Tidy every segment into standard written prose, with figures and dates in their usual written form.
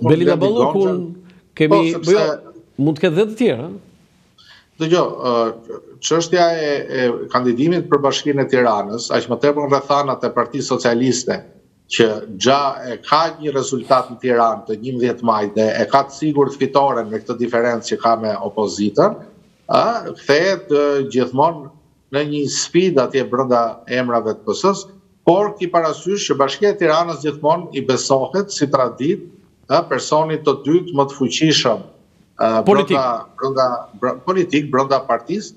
Belinda Ballukun kemi, mund të ketë dhe të tjera. Dëgjoj, çështja e kandidimit për Bashkinë e Tiranës, aq më tepër në rrethanat e Partisë Socialiste, që ka një rezultat në Tiranë të 11 majit dhe e ka të sigurt fitoren me këtë diferencë që ka me opozitën, kthehet gjithmonë në një sfidë atje brenda emrave të PS-s, por ki parasysh që Bashkia e Tiranës gjithmonë i besohet si tradit personit të dytë më të fuqishëm politik brenda partisë,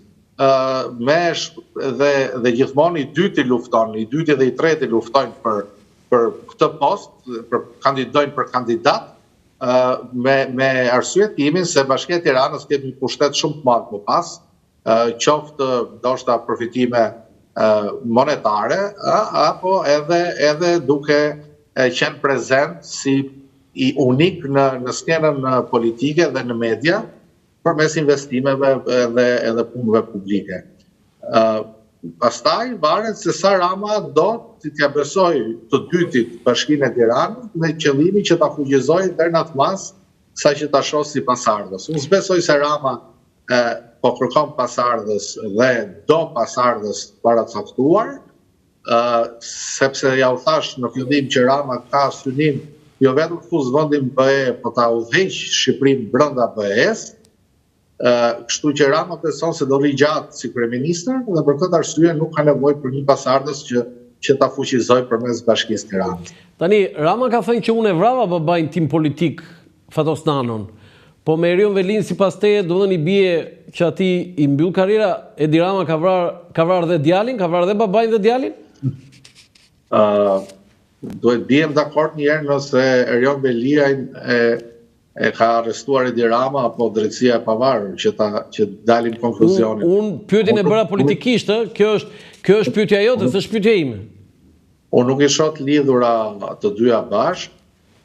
dhe gjithmonë i dyti lufton, i dyti dhe i treti luftojnë për këtë post, kandidojnë për kandidat, me arsye timin se Bashkia e Tiranës ka një pushtet shumë të madh më pas, qoftë ndoshta përfitime monetare, apo edhe duke qenë prezent si i unik në skenën politike dhe në media përmes investimeve edhe punëve publike. Pastaj varet se sa Rama do t'ja besoj të dytit Bashkinë e Tiranës me qëllimi që ta fuqizojë deri në atë mas sa që ta shoh si pasardhës. Unë s'besoj se Rama po kërkon pasardhës dhe do pasardhës paracaktuar, sepse ja u thash në fillim që Rama ka synim jo vetëm të fuzë vendin BE, po ta udhëheq Shqipërinë brenda BE-s, kështu që Rama beson se do rigjatë si kryeministër dhe për këtë arsye nuk ka nevojë për një pasardhës që ta fuqizojë përmes Bashkisë Tiranës. Tani, Rama ka thënë që unë e vrava babajin tim politik, Fatos Nanon, po me Erion Velin sipas teje, do të thonë i bie që ati i mbyll karriera, Edi Rama ka vrarë dhe djalin, ka vrarë dhe babajin dhe djalin? Duhet bijem dakord një herë nëse Erion Velia e ka arrestuar Edi Rama apo drejtësia e pavarur që dalim konkluzionin. Unë pyetjen e bëra politikisht, kjo është pyetja jote, s'është pyetja ime. Unë nuk i shoh të lidhura të dyja bashkë.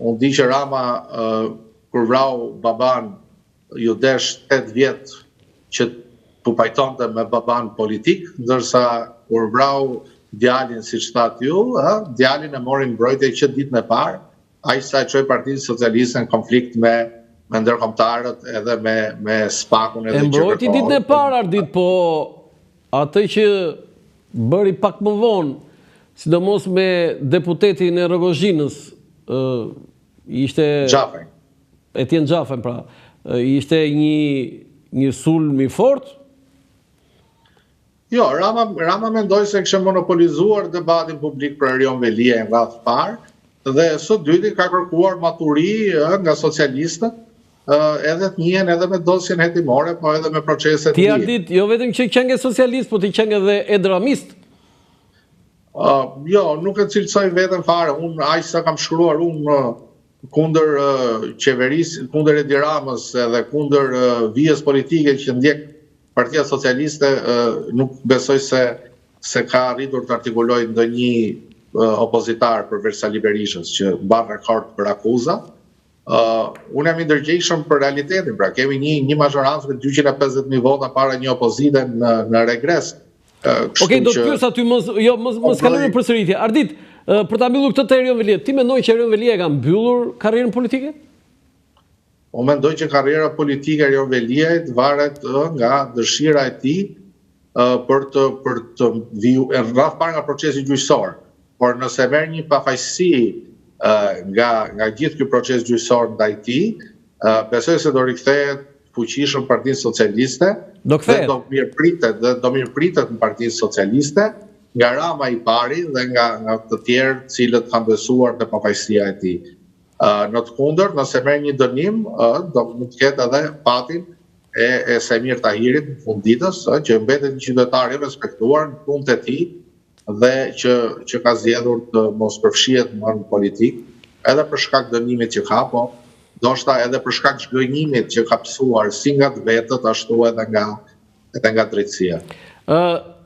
Unë di që Rama kur vrau baban ju desh 8 vjet që tu pajtonte me baban politik, ndërsa kur vrau djalin, siç thatë ju, djalin e mori mbrojtje që ditën e parë, ai sa e çoi Partinë Socialiste në konflikt me ndërkombëtarët edhe me SPAK-un edhe që mbrojti ditën e parë Ardit, po atë që bëri pak më vonë, sidomos me deputetin e Rogozhinës, ishte Xhafaj. Etien Xhafaj, pra, ishte një sulm i fortë. Jo, Rama mendoj se kishte monopolizuar debatin publik për Erion Velia në radhë parë, dhe së dyti ka kërkuar maturi nga socialistët, edhe të njihen edhe me dosjen hetimore, po edhe me proceset Ti Ardit, jo vetëm që qenë socialist, po ti qenë edhe edramist? Jo, nuk e cilësoj vetëm fare, unë aq sa kam shkruar unë kundër qeverisë, kundër Edi Ramës edhe kundër vijës politike që ndjek Partia Socialiste, nuk besoj se ka arritur të artikuloj ndonjë opozitar përveç Sali Berishës që mban rekord për akuza. Unë jam i ndërgjegjshëm për realitetin, pra kemi një mazhorancë me 250.000 vota para një opozite në regres. Okej, do të pyes aty mos kalojmë përsëritje. Ardit, për ta mbyllur këtë të Erion Velia, ti mendon që Erion Velia ka mbyllur karrierën politike? Unë mendoj që karriera politike e Erion Veliait varet nga dëshira e tij për të viju rreth parë nga procesi gjyqësor. Por nëse merr një pafajësi nga gjithë ky proces gjyqësor ndaj tij, besoj se do rikthehet fuqishëm Partinë Socialiste, do mirëpritet në Partinë Socialiste nga Rama i pari dhe nga të tjerë cilët kanë besuar te pafajësia e tij. Në të kundërt, nëse merr një dënim, do mund të ketë edhe patin e Semir Tahirit në fund ditës, që mbetet një qytetar i respektuar në punët e tij dhe që ka zgjedhur të mos përfshihet më në politik, edhe për shkak dënimit që ka, po ndoshta edhe për shkak zhgënjimit që ka pësuar si nga të vetët, ashtu edhe nga drejtësia.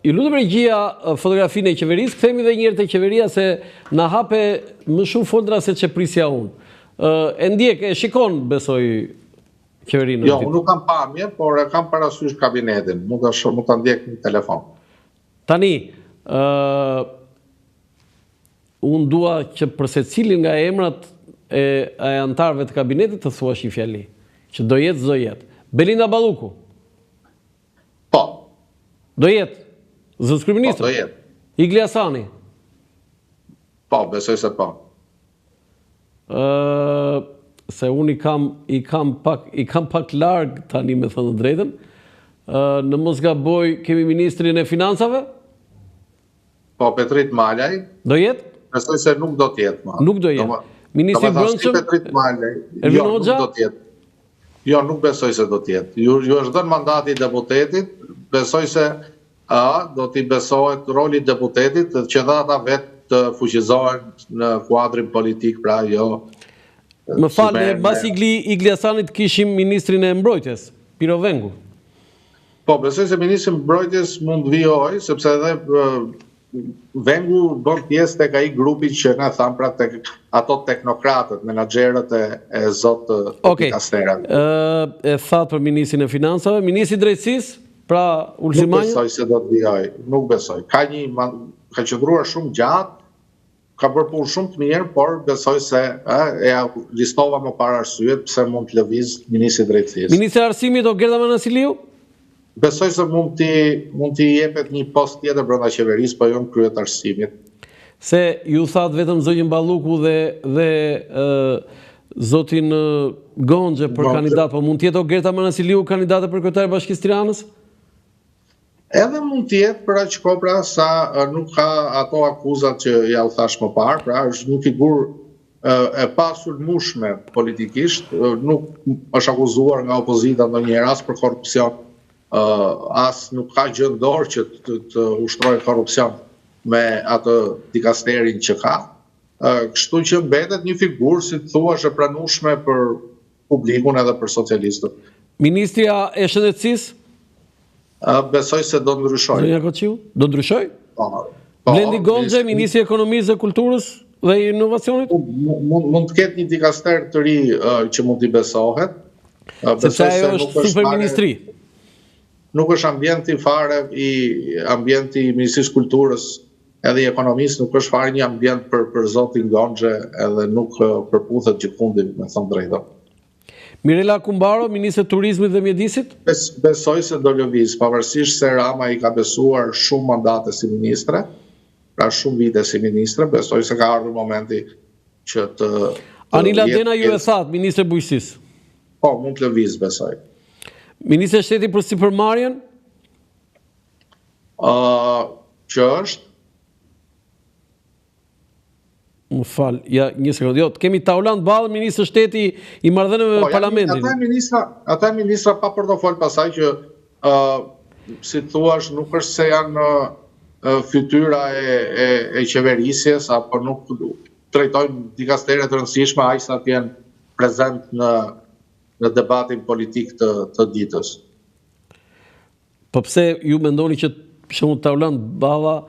I lutem regjia fotografinë e qeverisë, kthehemi edhe një herë te qeveria se na hape më shumë folra se ç'e prisja unë. E ndjek, e shikon, besoj, qeverinë? Jo, nuk kam pamje, por e kam parasysh kabinetin. Nuk ta ndjek në telefon. Tani, unë dua që për secilin nga emrat e antarëve të kabinetit të thuash një fjali, që do jetë, s'do jetë. Belinda Balluku. Po. Do jetë. Zëvendës kryeministër. Po, do jetë. Igli Hasani. Po, besoj se po. Se unë i kam pak larg tani me thënë drejtën. Në mos gaboj, kemi ministrin e financave? Po, Petrit Malaj. Do jetë? Besoj se nuk do t'jetë. Nuk do jetë. Ministri Brendshëm? Petrit Malaj. Ervin Hoxha? Nuk do t'jetë. Jo, nuk besoj se do t'jetë. Ju është dhënë mandati i deputetit, besoj se do t'i besohet roli i deputetit që dhe ata vetë të fuqizohen në kuadrin politik, pra jo. Më falë, mbas Igli Hasanit kishim ministrin e mbrojtjes, Piro Vengu. Po, besoj se ministri mbrojtjes mund vijoj, sepse edhe Vengu bën pjesë tek ai grupi që ne tham pra tek ato teknokratët, menaxherët e zot dikasterave. E thatë për ministrin e financave, ministri i drejtësisë, pra Ulzimanja? Nuk besoj se do të vijoj, nuk besoj. Ka qëndruar shumë gjatë, ka bërë punë shumë të mirë, por besoj se e listova më parë arsyet pse mund të lëviz ministri i drejtësisë. Ministri i arsimit do Gerda Manasiliu? Besoj se mund t'i jepet një post tjetër brenda qeverisë, po jo në krye të arsimit. Se ju thatë vetëm zonjën Balluku dhe zotin Gonxhe për kandidat, po mund t'jetë o Gerda Manasiliu kandidate për kryetare e Bashkisë Tiranës? Edhe mund t'jetë për aq kohë pra sa nuk ka ato akuzat që ja u thash më parë, pra është një figurë e pasulmueshme politikisht, nuk është akuzuar nga opozita ndonjëherë as për korrupsion, as nuk ka gjë në dorë që të ushtrojë korrupsion me atë dikasterin që ka. Kështu që mbetet një figurë, si të thuash, e pranueshme për publikun edhe për socialistët. Ministria e Shëndetësisë? Besoj se do ndryshoj. Zonja Koqiu, do ndryshoj? Po. Blendi Gonxhe, Ministri i Ekonomisë dhe Kulturës dhe Inovacionit? Mund të ketë një dikaster të ri që mund t'i besohet. Sepse ajo është superministri. Nuk është ambienti fare ambienti i Ministrisë Kulturës edhe i Ekonomisë, nuk është fare një ambient për zotin Gonxhe edhe nuk përputhet gjithkundi, me thënë drejtën. Mirela Kumbaro, Ministre e Turizmit dhe Mjedisit? Besoj se do lëviz, pavarësisht se Rama i ka besuar shumë mandate si ministre, pra shumë vite si ministre, besoj se ka ardhur momenti që të... Anila Dena ju e thatë, Ministre e Bujqësisë? Po, mund të lëviz, besoj. Ministre e Shtetit për sipërmarrjen? Që është? Më falë, ja, një sekundë. Jo, kemi Tauland Ballë, Ministre Shteti i marrëdhënieve me Parlamentin. Ata ministra pa portofol pasaj që, si thuash, nuk është se janë fytyra e qeverisjes, apo nuk trajtojnë dikastere të rëndësishme, aq sa të jenë prezent në debatin politik të ditës. Po pse ju mendoni që shumë Tauland Balla,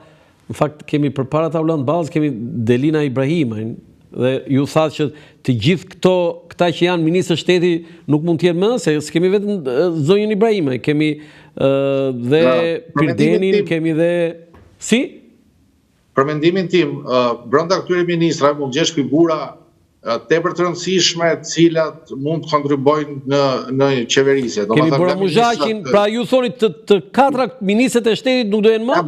në fakt kemi përpara Tauland Ballës, kemi Delina Ibrahimajn, dhe ju thatë që të gjithë këta që janë ministrë shteti nuk mund t'jenë më, se s'kemi vetëm zonjën Ibrahimaj, kemi dhe Pirdenin, kemi dhe... Si? Për mendimin tim, brenda këtyre ministrave mund gjesh figura tepër të rëndësishme, cilat mund të kontribojnë në qeverisje. Kemi Bora Muzhaqin, pra ju thoni të katra ministret e shtetit nuk do jenë më?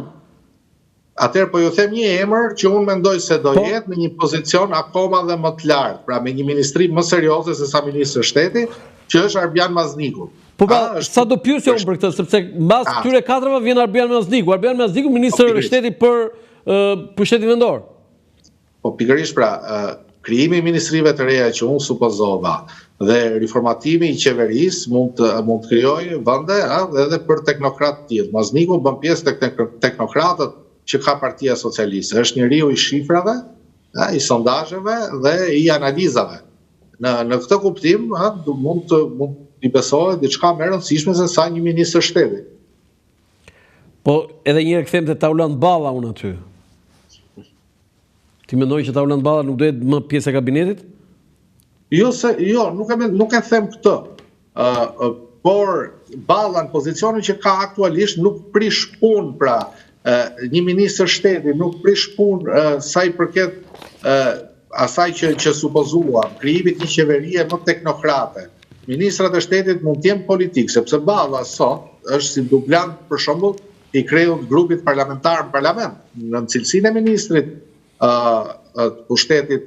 Atëherë po ju them një emër që unë mendoj se do jetë në një pozicion akoma dhe më të lartë, pra me një ministri më serioze se sa ministri i shtetit, që është Arbian Mazniku. Po pra, sa do pyesja unë për këtë, sepse mbas këtyre katrave vjen Arbian Mazniku. Arbian Mazniku, ministri i shtetit për pushtetin vendor. Po pikërisht pra, krijimi i ministrive të reja që unë supozova dhe riformatimi i qeverisë mund të krijojë vende edhe për teknokrat të tillë. Mazniku bën pjesë tek teknokratët që ka Partia Socialiste. Është njeriu i shifrave, i sondazheve dhe i analizave. Në këtë kuptim, mund t'i besohet diçka më e rëndësishme se sa një ministër shteti. Po edhe një herë kthem te Tauland Balla unë aty. Ti mendoj që Tauland Balla nuk duhet më pjesë e kabinetit? Jo, nuk e them këtë. Por Balla në pozicionin që ka aktualisht nuk prish punë, pra një ministër shteti nuk prish punë sa i përket asaj që supozuam, krijimit një qeverie më teknokrate, ministrat e shtetit mund të jenë politik, sepse balla sot është si dublant për shembull i krejut grupit parlamentar në parlament, në cilësinë e ministrit të pushtetit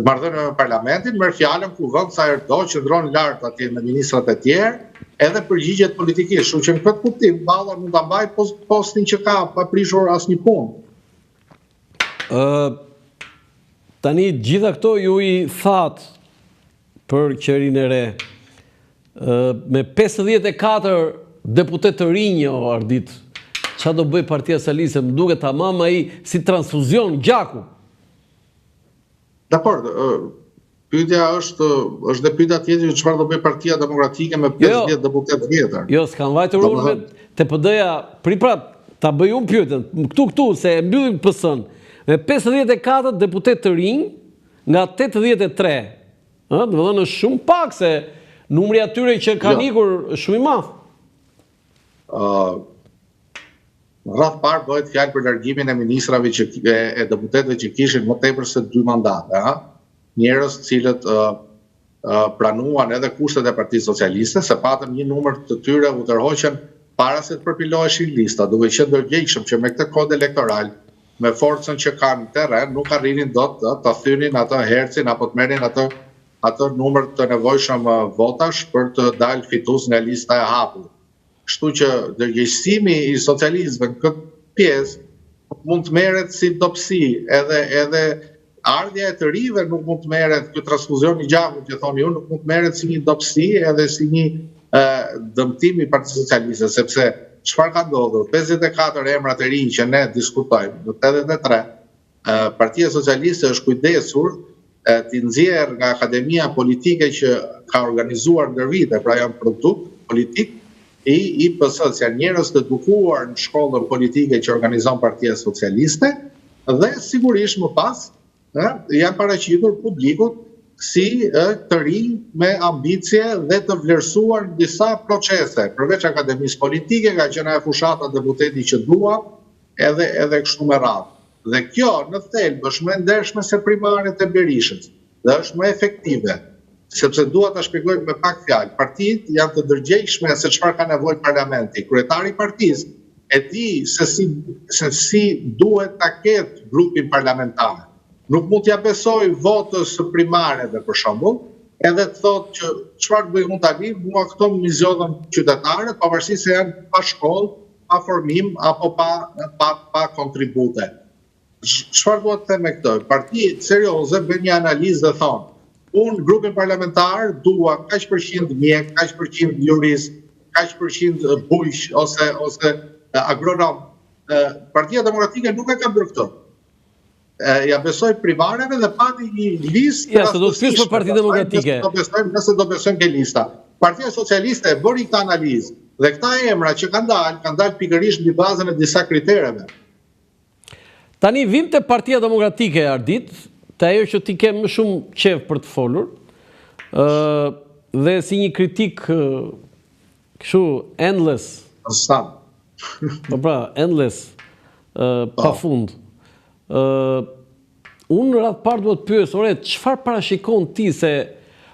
marrëdhënie me parlamentin, merr fjalën ku vend sa herdo qëndron lart atje me ministrat e tjerë, edhe përgjigjet politikisht, kështu që në këtë kuptim balla mund ta mbaj postin që ka pa prishur asnjë punë. Tani gjitha këto ju i that për qeverinë e re. Me 54 deputet të rinj o Ardit, çfarë do bëj Partia Socialiste? Më duket tamam ai si transfuzion gjaku. Dakor, pyetja është dhe pyetja tjetër, çfarë do bëj Partia Demokratike me 50 deputet vjetër? Jo, s'kam vajtur unë me TPD-ja, pra ta bëj unë pyetjen. Këtu se e mbyllim PS-n me 54 deputet të rinj nga 83. Domethënë është shumë pak se numri atyre që kanë ikur është shumë i madh. Në radhë parë bëhet fjalë për largimin e ministrave e deputetëve që kishin më tepër se 2 mandate, njerëz të cilët pranuan edhe kushtet e Partisë Socialiste, se patëm një numër të tyre u tërhoqën para se të përpiloheshin lista, duke qenë ndërgjegjshëm që me këtë kod elektoral, me forcën që kanë terren, nuk arrinin dot të thynin atë hercin apo të merrin atë numër të nevojshëm votash për të dalë fitues nga lista e hapur. Kështu që ndërgjegjësimi i socialistëve në këtë pjesë mund të merret si dobësi, edhe ardhja e të rive nuk mund të merret, ky transfuzion i gjakut që thoni ju, nuk mund të merret si një dobësi edhe si një dëmtim i Partisë Socialiste, sepse çfarë ka ndodhur? 54 emrat e rinj që ne diskutojmë, në 83, Partia Socialiste është kujdesur të nxjerrë nga akademia politike që ka organizuar ndër vite, pra janë produkt politik i PS-s, janë njerëz të edukuar në shkollën politike që organizon Partia Socialiste, dhe sigurisht më pas janë paraqitur publikut si të rinj me ambicie dhe të vlerësuar në disa procese, përveç akademisë politike, ka qenë ajo fushata deputeti që dua, edhe kështu me radhë. Dhe kjo në thelb është më e ndershme se primaret e Berishës, dhe është më efektive, sepse dua ta shpjegoj me pak fjalë. Partitë janë të ndërgjegjshme se çfarë ka nevojë parlamenti. Kryetari i partisë e di se si duhet ta ketë grupin parlamentar. Nuk mund t'ja besoj votës së primareve për shembull, edhe të thotë që çfarë bëj unë tani, mua këto më zgjodhen qytetarët, pavarësisht se janë pa shkollë, pa formim apo pa kontribute. Çfarë duhet të them me këtë? Parti serioze bën një analizë dhe thonë: unë grupin parlamentar dua kaq përqind mjek, kaq përqind jurist, kaq përqind bujq ose agronom. Partia Demokratike nuk e ka bërë këtë. Ja besoj primareve dhe pati një listë. Ja, se do të pyes për Partinë Demokratike. Nëse do besojmë ke lista. Partia Socialiste e bëri këtë analizë dhe këta emra që kanë dalë pikërisht mbi bazën e disa kritereve. Tani vim te Partia Demokratike, Ardit, te ajo që ti ke më shumë qef për të folur, dhe si një kritik kështu endless. Po pra, endless, pa fund. Unë në radhë parë duhet pyes, çfarë parashikon ti se,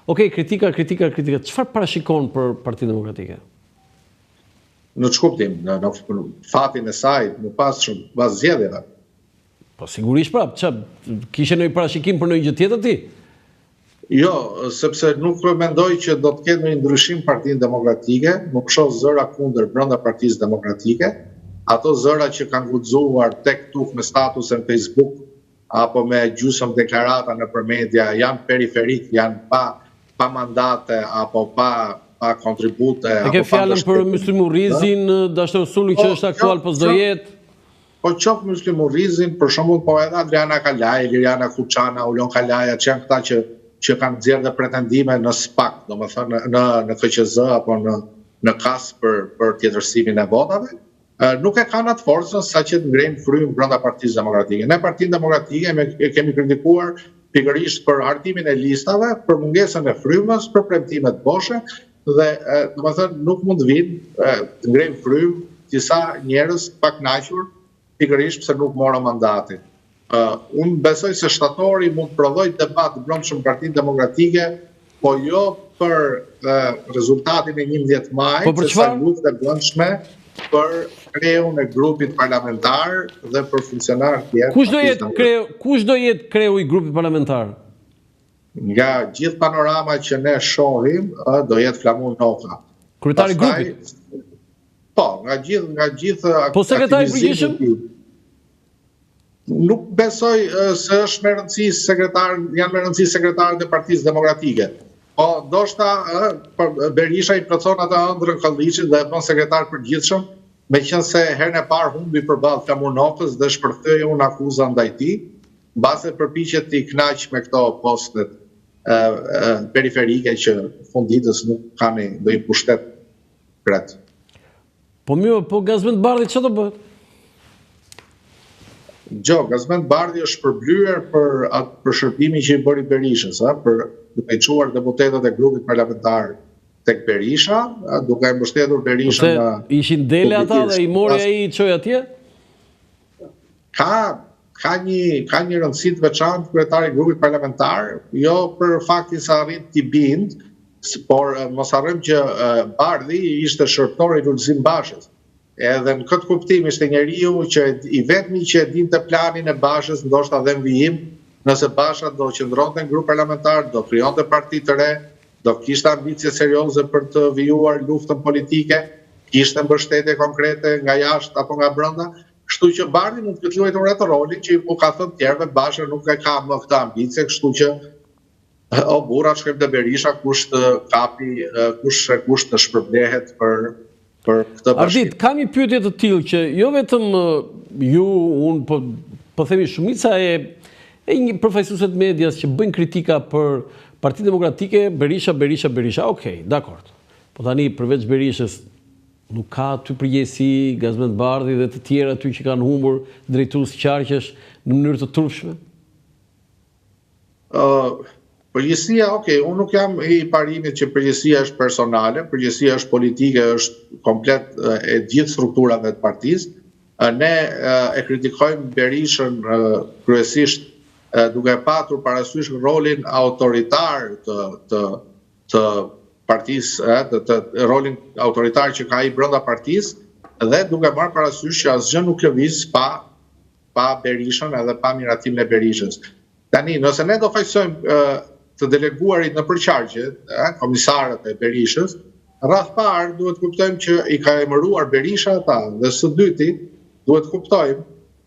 kritika, çfarë parashikon për Partinë Demokratike? Në ç'kuptim, në fatin e saj, në pas zgjedhjeve. Po sigurisht prap, kishe ndonjë parashikim për ndonjë gjë tjetër ti? Jo, sepse nuk mendoj që do të ketë një ndryshim Partinë Demokratike, nuk shoh zëra kundër brenda Partisë Demokratike. Ato zëra që kanë guxuar tek tuk me statuse në Facebook apo me gjysmë deklarata nëpër media janë periferik, janë pa mandate apo pa kontribute. E ke fjalën për Myslim Urrizin, Dashur Suli që është aktual po s'do jetë? Po qoftë Myslim Urrizin, për shembull, po edhe Adriana Kalaj, Liriana Kuçana, Ulon Kalaja, që janë këta që kanë nxjerrë dhe pretendime në SPAK, domethënë në KQZ apo në KAS për tjetërsimin e votave. Nuk e kanë atë forcën sa që të ngrejnë frym brenda Partisë Demokratike. Ne Partinë Demokratike kemi kritikuar pikërisht për hartimin e listave, për mungesën e frymës, për premtime të boshe dhe domethënë nuk mund të vinë të ngrejnë frym disa njerëz pa kënaqur pikërisht pse nuk morën mandatin. Unë besoj se shtatori mund të prodhoj debat brendshëm Partinë Demokratike, po jo për rezultatin e 11 majit, se sa luftë e brendshme për kreun e grupit parlamentar dhe për funksionar tjerë. Kush do jetë kreu i grupit parlamentar? Nga gjithë panorama që ne shohim, do jetë Flamur Noka. Kryetari i grupit? Po, nga gjithë po sekretari i përgjithshëm? Nuk besoj se është me rëndësi janë me rëndësi sekretarët e Partisë Demokratike. Po, ndoshta Berisha i plotson atë ëndrrën Kolliçit dhe e bën sekretar përgjithshëm, meqense herën e parë humbi përballë Flamur Nokës dhe shpërthoi unë akuza ndaj tij, mbase përpiqet të kënaq me këto postet periferike që funditës nuk kanë ndonjë pushtet kret. Po mirë, po Gazmend Bardhi çfarë do bëhet? Gazmend Bardhi është përblyer për shërbimin që i bëri Berishës, për duke i çuar deputetët e grupit parlamentar tek Berisha, duke e mbështetur Berishën nga... Ishin dele ata dhe i mori ai i çoi atje? Ka një rëndësi të veçantë kryetari i grupit parlamentar, jo për faktin se arrit t'i bind, por mos harrojmë që Bardhi ishte shërptor i Lulzim Bashës. Edhe në këtë kuptim ishte njeriu që i vetmi që e dinte planin e Bashës, ndoshta dhe në vijim, nëse Basha do qëndronte në grup parlamentar, do krijonte parti të re, do kishte ambicie serioze për të vijuar luftën politike, kishte mbështetje konkrete nga jashtë apo nga brenda. Kështu që Bardhi mund të luajë atë rolin që u ka thënë tjerëve, Basha nuk e ka më këtë ambicie, kështu që o burra shkojmë te Berisha, kush të kapi, kush të shpërblehet për këtë bashkim. Ardit, kam një pyetje të tillë që jo vetëm ju, unë po themi shumica e një përfaqësuesve të medias që bëjnë kritika për Partinë Demokratike, Berisha, okej, dakord. Po tani përveç Berishës nuk ka aty përgjegjësi Gazmend Bardhi dhe të tjerë aty që kanë humbur drejtues qarqesh në mënyrë të turpshme? Përgjësia, unë nuk jam i parimit që përgjësia është personale, përgjësia është politike, është komplet e gjithë strukturave të partisë. Ne e kritikojmë Berishën kryesisht duke patur parasysh rolin autoritar të partisë, rolin autoritar që ka ai brenda partisë dhe duke marrë parasysh që asgjë nuk lëviz pa Berishën edhe pa miratimin e Berishës. Tani, nëse ne do faqësojmë të deleguarit në përqargje, komisarët e Berishës, rreth parë duhet kuptojmë që i ka emëruar Berisha ata, dhe së dyti duhet kuptojmë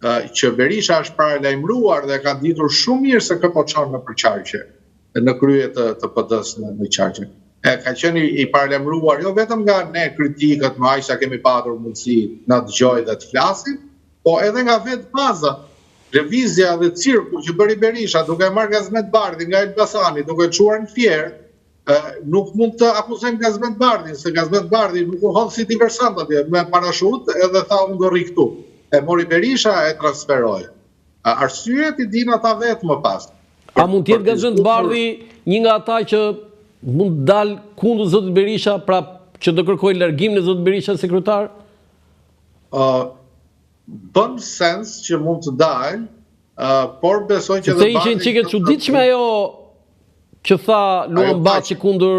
që Berisha është paralajmëruar dhe ka ditur shumë mirë se kë po çon në përqargje, në krye të PD-s në qargje. Ka qenë i paralajmëruar jo vetëm nga ne kritikët, më aq sa kemi patur mundësi na dëgjoj dhe të flasim, po edhe nga vetë baza. Lëvizja dhe cirku që bëri Berisha duke marrë Gazmend Bardhi nga Elbasani, duke çuar në Fier, nuk mund të akuzojmë Gazmend Bardhin, se Gazmend Bardhi nuk u hodh si diversant atje me parashut edhe tha unë do rri këtu. E mori Berisha e transferoi. Arsyet i din ata vetë më pas. A mund të jetë Gazmend Bardhi një nga ata që mund dal kundër zotit Berisha, pra që do kërkojë largimin e zotit Berisha sekretar? Bën sens që mund të dalë, por besoj që dhe Bardhi... Se ishin çike çuditshme ajo që tha Luan Baçi kundër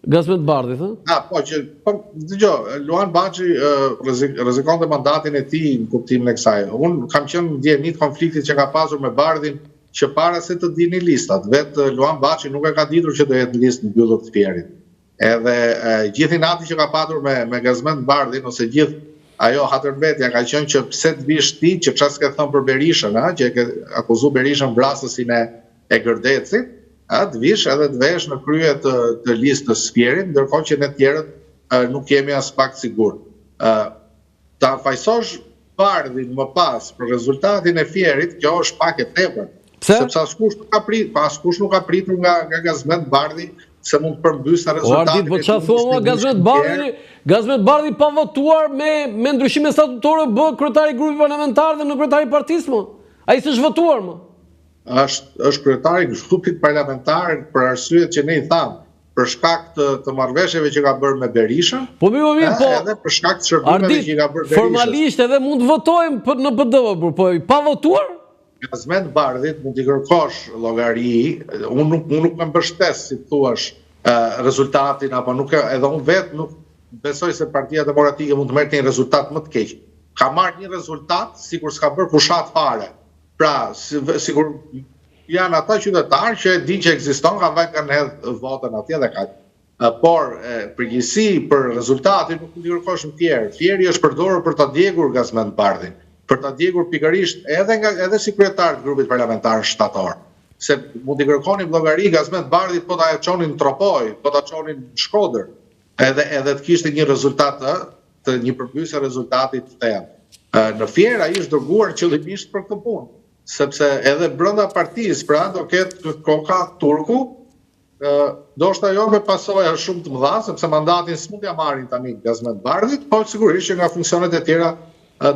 Gazmend Bardhit, dëgjoj, Luan Baçi rrezikonte mandatin e tij në kuptimin e kësaj. Unë kam qenë ndjenit konfliktit që ka pasur me Bardhin që para se të dini listat. Vetë Luan Baçi nuk e ka ditur që do jetë në listë në mbyllur të Fierit. Edhe gjithë inati që ka patur me Gazmend Bardhin ose gjithë ajo hatërvetja ka qenë që pse të vish ti që çfarë s'ke thënë për Berishën, që e ke akuzuar Berishën vrasësin e Gërdecit, të vish edhe të vesh në krye të listës Fierit, ndërkohë që ne tjerët nuk jemi as pak sigur. Ta fajsosh Bardhin më pas për rezultatin e Fierit, kjo është pak e tepër. Sepse askush nuk ka pritur nga Gazmend Bardhi se mund të përmbysë rezultatin. Po çfarë thua Gazmend Bardhi pa votuar me ndryshime statutore bë kryetari i grupit parlamentar dhe në kryetari i partisë më. Ai s'është votuar më. Është kryetari i grupit parlamentar për arsyet që ne i tham, për shkak të marrëveshjeve që ka bërë me Berishën. Po mirë, po. Edhe për shkak të shërbimeve që ka bërë Berishës. Formalisht edhe mund të votojmë në PD, po pa votuar? Gazmend Bardhit mund t'i kërkosh llogari, unë nuk më mbështes, si thuash, rezultatin, apo nuk edhe unë vetë nuk besoj se Partia Demokratike mund të merrte një rezultat më të keq. Ka marrë një rezultat sikur s'ka bërë fushat fare. Pra, sikur janë ata qytetarë që e dinë që ekziston, kanë hedhë votën atje dhe kaq. Por përgjegjësi për rezultatin nuk mund t'i kërkosh në tjerë. Fieri është përdorur për ta djegur Gazmend Bardhin, për ta djegur pikërisht edhe si kryetar të grupit parlamentar shtator. Se mund t'i kërkonin llogari Gazmend Bardhit po ta çonin në Tropoj, po ta çonin në Shkodër, edhe të kishte një rezultat të një përmbysje rezultatit të thellë. Në Fier ai është dërguar qëllimisht për këtë punë, sepse edhe brenda partisë, pra do ketë koka turku, ndoshta jo me pasoja shumë të mëdha, sepse mandatin s'mund t'ia marrin tani Gazmend Bardhit, po sigurisht që nga funksionet e tjera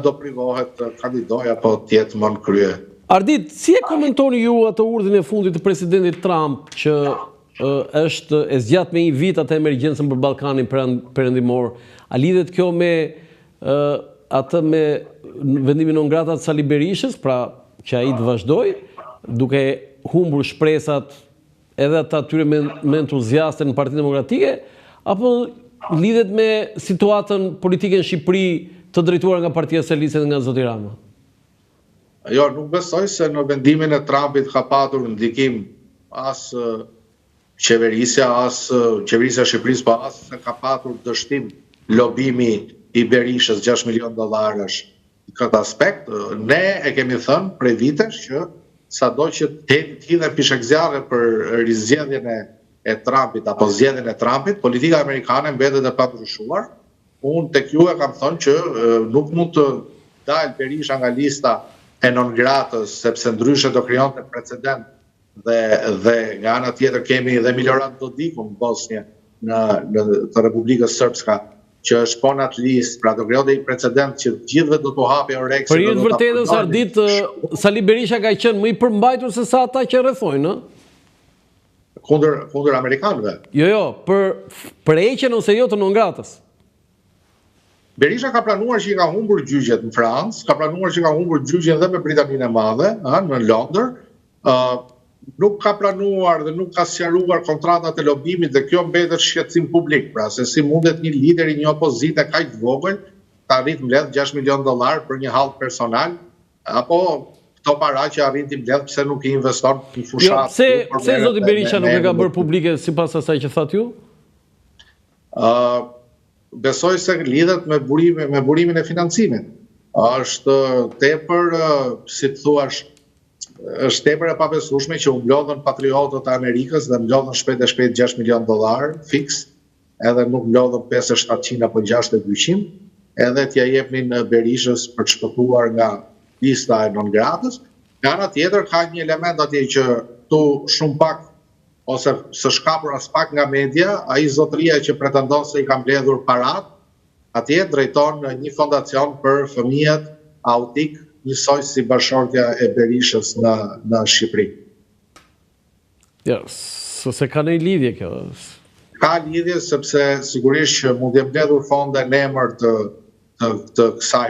do privohet kandidoj apo të jetë më në krye. Ardit, si e komentoni ju atë urdhrin e fundit të presidentit Trump që është e zgjat me 1 vit atë emergjencën për Ballkanin perëndimor? A lidhet kjo me atë me vendimin non grata të Sali Berishës, pra që ai të vazhdoj, duke humbur shpresat edhe ata atyre me entuziaste në Partinë Demokratike, apo lidhet me situatën politike në Shqipëri të drejtuar nga Partia Socialiste dhe nga zoti Rama? Jo, nuk besoj se në vendimin e Trumpit ka patur ndikim as qeverisja, as qeverisja e Shqipërisë, po as se ka patur dështim lobimi i Berishës $6 milion në këtë aspekt. Ne e kemi thënë prej vitesh që sado që të hidhen pishekzjarre për rizgjedhjen e Trumpit apo zgjedhjen e Trumpit, politika amerikane mbetet e pandryshuar. Unë tek ju e kam thënë që nuk mund të dalë Berisha nga lista e non gratës, sepse ndryshe do krijonte precedent dhe nga ana tjetër kemi dhe Milorad Dodikun në Bosnjë në të Republikës Srpska, që është po në atë listë, pra do krijonte një precedent që gjithëve do t'u hapë oreksin. Për të vërtetën Ardit, Sali Berisha ka qenë më i përmbajtur se sa ata që rrethojnë, ë? Kundër amerikanëve. Jo, për heqjen ose jo të non gratës. Berisha ka planuar që i ka humbur gjyqjet në Francë, ka planuar që i ka humbur gjyqjen dhe me Britaninë e Madhe, në Londër. Nuk ka planuar dhe nuk ka sqaruar kontratat e lobimit dhe kjo mbetet shqetësim publik, pra se si mundet një lider i një opozite kaq të vogël të arrit mbledh $6 milion për një hall personal, apo këto para që arrin të mbledh pse nuk i investon në fushat. Pse zoti Berisha nuk e ka bërë publike sipas asaj që thatë ju? Besoj se lidhet me burimin e financimit. Është tepër, si të thuash, është tepër e pabesueshme që u mblodhën patriotët e Amerikës dhe mblodhën shpejt e shpejt $6 milion fiks, edhe nuk mblodhën 500-700 apo 600-200, edhe t'ja jepnin Berishës për të shpëtuar nga lista e non gratës. Nga ana tjetër ka një element atje që tu shumë pak ose së shkapur as pak nga media, ai zotëria që pretendon se i ka mbledhur parat, atje drejton një fondacion për fëmijët autik, njësoj si bashkëshortja e Berishës në Shqipëri. Ja, se ka një lidhje kjo? Ka lidhje sepse sigurisht që mund të mbledhur fonde në emër të kësaj,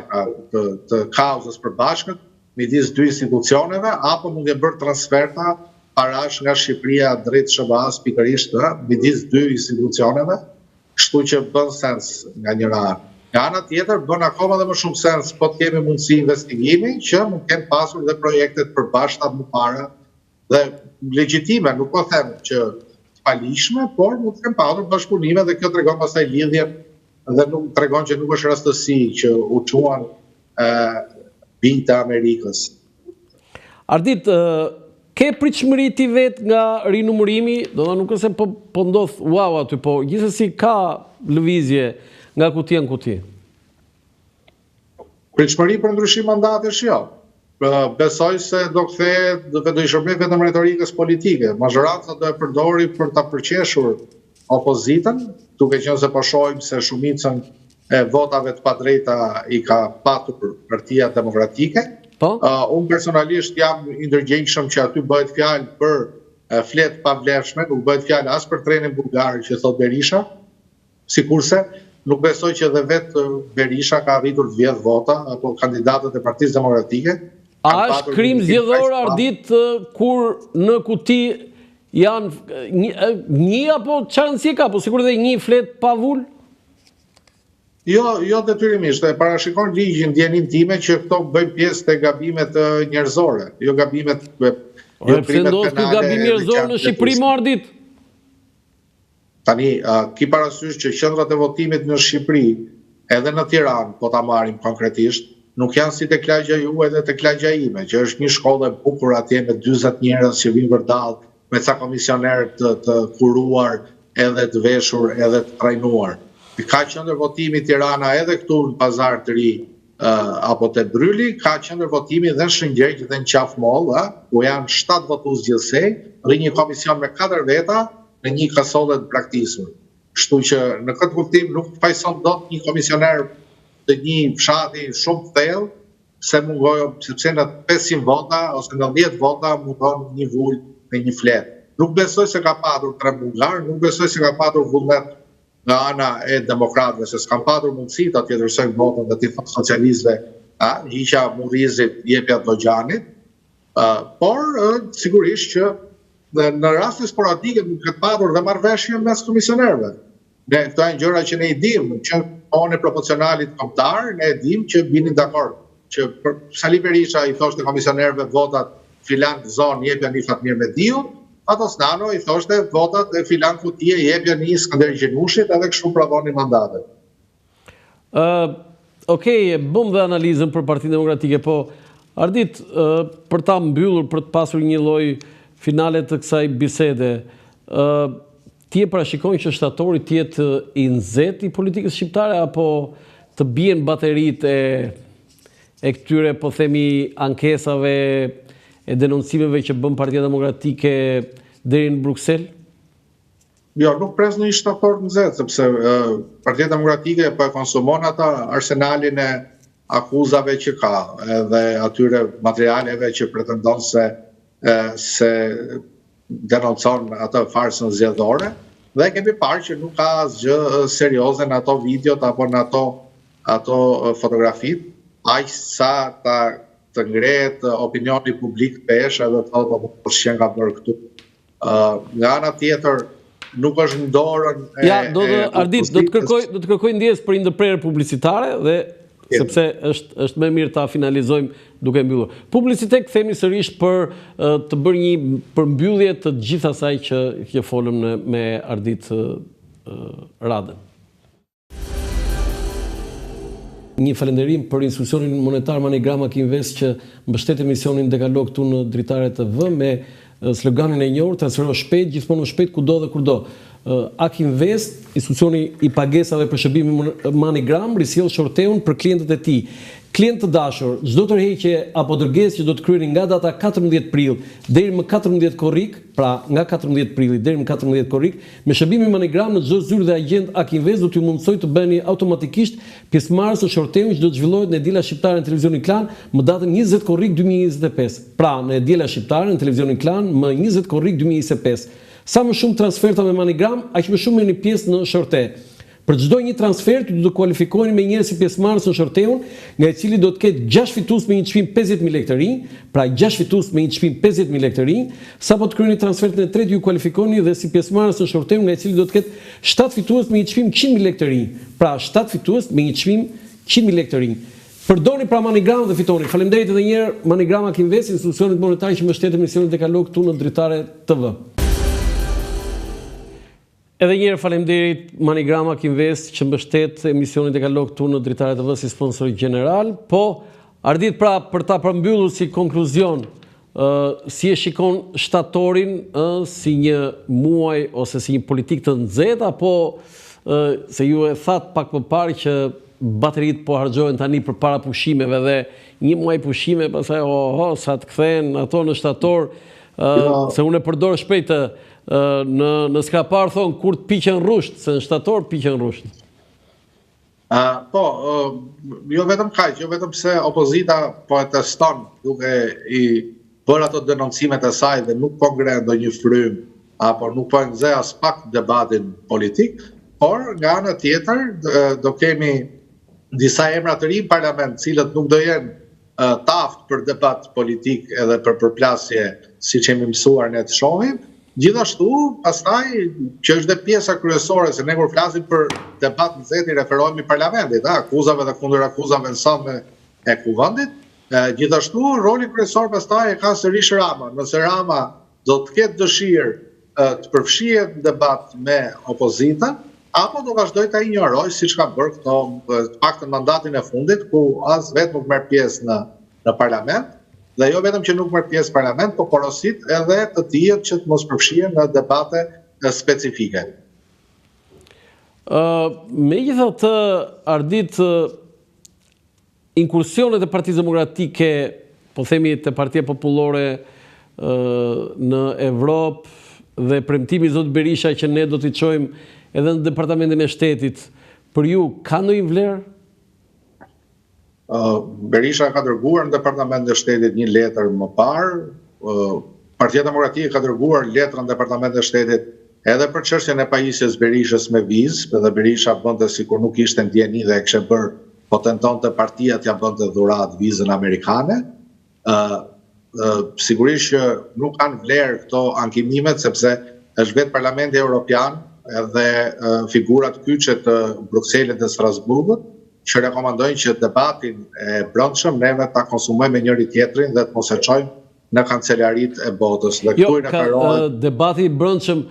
të kauzës për bashkët, midis 2 institucioneve, apo mund të bërë transferta parash nga Shqipëria drejt SBA-s pikërisht midis 2 institucioneve, kështu që bën sens nga njëra anë. Nga ana tjetër bën akoma dhe më shumë sens po të kemi mundësi investigimi që mund të kenë pasur dhe projektet përbashkëta më para dhe legjitime, nuk po them që të palishme, por mund të kenë pasur bashkëpunime dhe kjo tregon pastaj lidhjen dhe nuk tregon që nuk është rastësi që u çuan bijtë e Amerikës. Ardit, ke pritshmëri ti vet nga rinumërimi, do të nuk është se po ndodh wow aty, po gjithsesi ka lëvizje nga kutia në kuti? Pritshmëri për ndryshim mandatesh jo. Besoj se do kthehet do i shërbej vetëm retorikës politike. Mazhoranca do e përdori për ta përqeshur opozitën, duke qenë se po shohim se shumicën e votave të padrejta i ka patur Partia Demokratike. Unë personalisht jam i ndërgjegjshëm që aty bëhet fjalë për fletë pavlefshme, nuk bëhet fjalë as për trenin bullgar që thot Berisha, sikurse nuk besoj që edhe vetë Berisha ka arritur të vjedh vota, apo kandidatët e Partisë Demokratike, A është krim zgjedhor Ardit kur në kuti janë një apo çfarë rëndësie ka, po sikur dhe një flet pa vull? Jo detyrimisht, e parashikon ligji ndjenin time që këto bëjnë pjesë të gabimet njerëzore, jo gabimet pse ndodh ky gabim njerëzor në Shqipëri më Ardit? Tani, ki parasysh që qendrat e votimit në Shqipëri, edhe në Tiranë, po ta marrim konkretisht, nuk janë si tek lagja juaj dhe tek lagja ime, që është një shkollë e bukur atje me 40 njerëz që vinë vërdall, me ca komisionerë të kuruar, edhe të veshur, edhe të trajnuar. Ka qendër votimi Tirana edhe këtu në Pazar të Ri apo te Bryli, ka qendër votimi dhe në Shëngjej dhe në Qafmoll, ku janë 7 votues gjithsej, dhe një komision me 4 veta në një kasolle të braktisur. Kështu që në këtë kuptim nuk fajson dot një komisioner të një fshati shumë të thellë, sepse në 500 vota ose në 10 vota mungon një vull me një flet. Nuk besoj se ka patur tre bulgar, nuk besoj se ka patur vullnet nga ana e demokratëve, se s'kam patur mundësi të atjetërsojnë votën dhe të socialistëve, hiqa Murrizit, jepja Dogjanit, por sigurisht që në raste sporadike nuk ka patur dhe marrëveshje mes komisionerëve. Ne këto janë gjëra që ne i dimë, që onë proporcionalit kombëtar, ne e dimë që binin dakord, që Sali Berisha i thoshte komisionerëve votat filan zonë jepja një Fatmir Mediu, Fatos Nano i thoshte votat e filan kutie jepja një Skënder Gjenushit edhe kështu prodhoni mandatet. Okej, bëm dhe analizën për Partinë Demokratike, po Ardit, për ta mbyllur, për të pasur një lloj finale të kësaj bisede, ti e parashikon që shtatori të jetë i nxehtë i politikës shqiptare apo të bien bateritë e këtyre, po themi, ankesave e denoncimeve që bën Partia Demokratike deri në Bruksel? Jo, nuk pres në një shtator të nxehtë, sepse Partia Demokratike po e konsumon ata arsenalin e akuzave që ka, edhe atyre materialeve që pretendon se denoncon atë farsën zgjedhore, dhe kemi parë që nuk ka asgjë serioze në ato videot apo në ato fotografit, aq sa të ngrehet opinioni publik pesh edhe të thotë po s'ka bërë këtu. Nga ana tjetër nuk është në dorën Ardit, do të kërkoj ndjes për ndërprerje publicitare dhe sepse është më mirë ta finalizojmë duke mbyllur. Publicitet kthehemi sërish për të bërë një përmbyllje të gjithë asaj që folëm me Ardit Radën. Një falënderim për institucionin monetar Manigrama Kinvest që mbështet emisionin Dekalog këtu në Dritare TV me sloganin e njohur, transfero shpejt, gjithmonë shpejt, kudo dhe kurdo. Akinvest, institucioni i pagesave për shërbimin Manigram, risjell shorteun për klientët e tij. Klient të dashur, çdo tërheqje apo dërgesë që do të kryeni nga data 14 prill deri më 14 korrik, pra nga 14 prilli deri më 14 korrik, me shërbimin Manigram në çdo zyrë dhe agjent Akinvest do t'ju mundsoj të bëheni automatikisht pjesëmarrës së shorteut që do të zhvillohet në Edila Shqiptare në Televizionin Klan më datën 20 korrik 2025. Pra, në Edila Shqiptare në Televizionin Klan më 20 korrik 2025. Sa më shumë transferta me Manigram, aq më shumë merrni pjesë në shorte. Për çdo një transfer ju do të kualifikoheni me një si pjesëmarrës në shorteun, nga i cili do të ketë 6 fitues me një çmim 50.000 lekë të rinj, pra 6 fitues me një çmim 50.000 lekë të rinj, sapo të kryeni transfertin e tretë ju kualifikoni dhe si pjesëmarrës në shorteun, nga i cili do të ketë 7 fitues me një çmim 100.000 lekë të rinj, pra 7 fitues me një çmim 100.000 lekë të rinj. Përdorni pra Manigram dhe fitoni. Faleminderit edhe një herë Manigrama Kinvest, institucionit monetar që mbështet emisionin Dekalog këtu në Dritare TV. Edhe njërë faleminderit Manigrama Kinvest që mbështet emisionin Dekalog këtu në Dritare TV si sponsor general, po Ardit pra për ta përmbyllur si konkluzion, si e shikon shtatorin si një muaj ose si një politik të nxehtë, apo se ju e thatë pak më parë që baterit po harxhohen tani për para pushimeve dhe një muaj pushime, pastaj sa të kthehen ato në shtator, se unë e përdor shpejt në skrapar thonë kur të piqen rusht, se në shtator piqen rusht. Po, jo vetëm kaq, jo vetëm se opozita po e teston duke i bërë ato denoncimet e saj dhe nuk po ngre ndonjë frym apo nuk po nxeh as pak debatin politik, por nga ana tjetër do kemi disa emra të ri në parlament, cilët nuk do jenë taft për debat politik edhe për përplasje si që jemi mësuar ne të shohim. Gjithashtu, pastaj, që është dhe pjesa kryesore, se ne kur flasim për debat në zeti, referohemi parlamentit, akuzave dhe kundër akuzave në samë e kuvendit. Gjithashtu, roli kryesor pastaj e ka sërish Rama. Nëse Rama do të ketë dëshirë të përfshihet në debat me opozitën, apo do vazhdoj të injoroj, si që ka bërë këto, të paktën mandatin e fundit, ku as vetë nuk merr pjesë në parlament, dhe jo vetëm që nuk merr pjesë në parlament, po porosit edhe të tjerë që të mos përfshihen në debate specifike. Megjithatë, Ardit, inkursionet e Partisë Demokratike, po themi të Partia Popullore në Evropë dhe premtimi i Zot Berisha që ne do t'i çojmë edhe në Departamentin e Shtetit, për ju ka ndonjë vlerë? Berisha ka dërguar në Departamentin e Shtetit një letër më parë, Partia Demokratike ka dërguar letrën në Departamentin e Shtetit edhe për çështjen e pajisjes Berishës me vizë, dhe Berisha bënte sikur nuk ishte ndjeni dhe e kishte bërë, po tentonte partia t'ia bënte dhuratë vizën amerikane. Sigurisht që nuk kanë vlerë këto ankimimet, sepse është vetë Parlamenti Evropian edhe figurat kyçe të Brukselit dhe Strasburgut që rekomandojnë që debatin e brendshëm neve ta konsumojmë me njëri tjetrin dhe të mos e çojmë në kancelarit e botës. Dhe jo, debati i brendshëm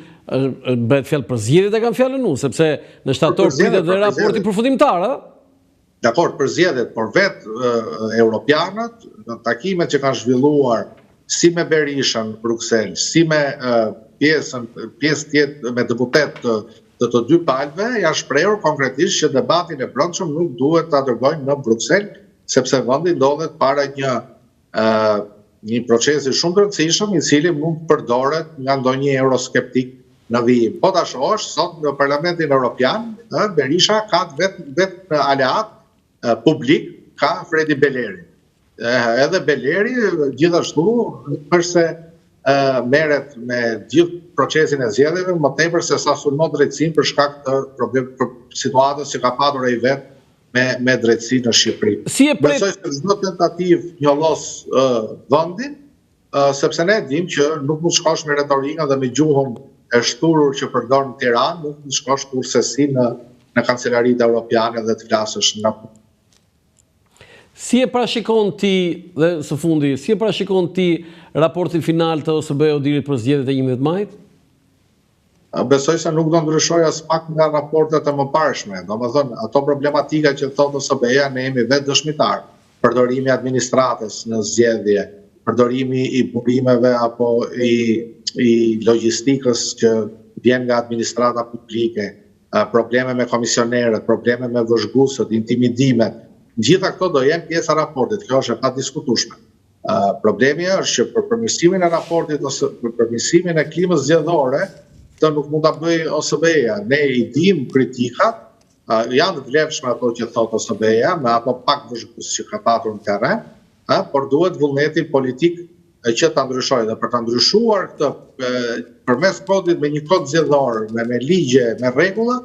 bëhet fjalë për zgjedhjet e kam fjalën unë, sepse në shtator pritet dhe raporti përfundimtar, a? Dakor, për zgjedhjet, por vetë europianët në takimet që kanë zhvilluar si me Berishën në Bruksel, si me pjesë tjetë me deputet të të dy palëve, janë shprehur konkretisht që debatin e brendshëm nuk duhet ta dërgojnë në Bruksel, sepse vendi ndodhet para një procesi shumë të rëndësishëm, i cili mund të përdoret nga ndonjë euroskeptik në vijim. Po ta shohësh sot në Parlamentin Evropian, Berisha ka vetë aleat publik, ka Fredi Beleri. Edhe Beleri gjithashtu përse merret me gjithë procesin e zgjedhjeve, më tepër se sa sulmon drejtësinë për shkak të situatës që ka patur ai vetë me drejtësinë në Shqipëri. Besoj se çdo tentativë njollos vendin, sepse ne dimë që nuk mund shkosh me retorikën dhe me gjuhën e shturur që përdor në Tiranë, nuk mund shkosh kurse në kancelaritë europiane dhe të flasësh nga. Si e parashikon ti, dhe së fundi, si e parashikon ti raportin final të OSBE-Odirit për zgjedhjet e 11 majit? Besoj se nuk do ndryshoj as pak nga raportet e mëparshme. Domethënë, ato problematika që thotë OSBE-ja ne jemi vetë dëshmitar. Përdorimi i administratës në zgjedhje, përdorimi i burimeve apo i logjistikës që vjen nga administrata publike, probleme me komisionerët, probleme me vëzhguesët, intimidimet. Gjitha këto do jenë pjesë e raportit, kjo është e padiskutueshme. Problemi është që për përmirësimin e raportit ose për përmirësimin e klimës zgjedhore, këtë nuk mund ta bëjë OSBE-ja. Ne i dimë kritikat, janë të vlefshme ato që thotë OSBE-ja, me ato pak vëzhgues që ka patur në terren, por duhet vullneti politik që ta ndryshojë. Dhe për ta ndryshuar këtë përmes kodit me një kod zgjedhor, me ligje, me rregulla,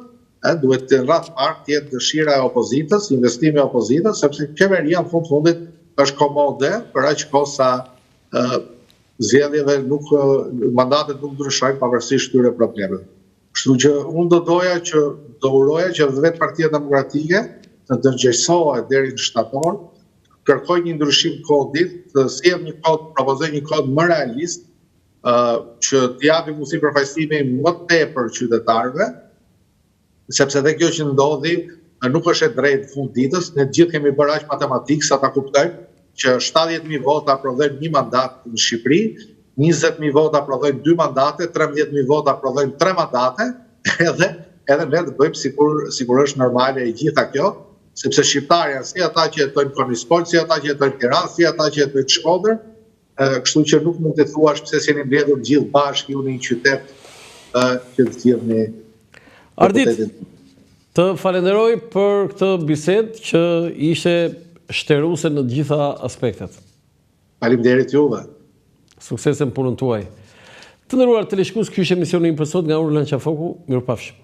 duhet të rreth parë të jetë dëshira e opozitës, investimi e opozitës, sepse qeveria në fundit është komode për aq kohë sa zgjedhjeve mandatet nuk ndryshojnë pavarësisht këtyre problemeve. Kështu që unë do uroja që vetë Partia Demokratike të ndërgjegjësohet deri në shtator, kërkoj një ndryshim kodit, të sjellë një kod, propozoj një kod më realist, që të japi mundësi përfaqësimi më tepër qytetarëve, sepse dhe kjo që ndodhi nuk është e drejtë fund ditës, ne gjithë kemi bërë aq matematikë sa ta kuptojmë që 70.000 vota aprovojnë një mandat në Shqipëri, 20.000 vota aprovojnë 2 mandate, 13.000 vota aprovojnë 3 mandate, edhe ne të bëjmë sikur është normale e gjitha kjo, sepse shqiptarja si ata që jetojnë në Konispol, si ata që jetojnë në Tiranë, si ata që jetojnë në Shkodër, kështu që nuk mund të thuash pse s'jeni mbledhur gjithë bashkë ju në një qytet që të zgjidhni. Ardit, të falenderoj për këtë bisedë që ishte shtëruese në të gjitha aspektet. Faleminderit juve. Sukses në punën tuaj. Të nderuar teleshikues, ky është emisioni im për sot nga Urdhra Lançafoku. Mirupafshim.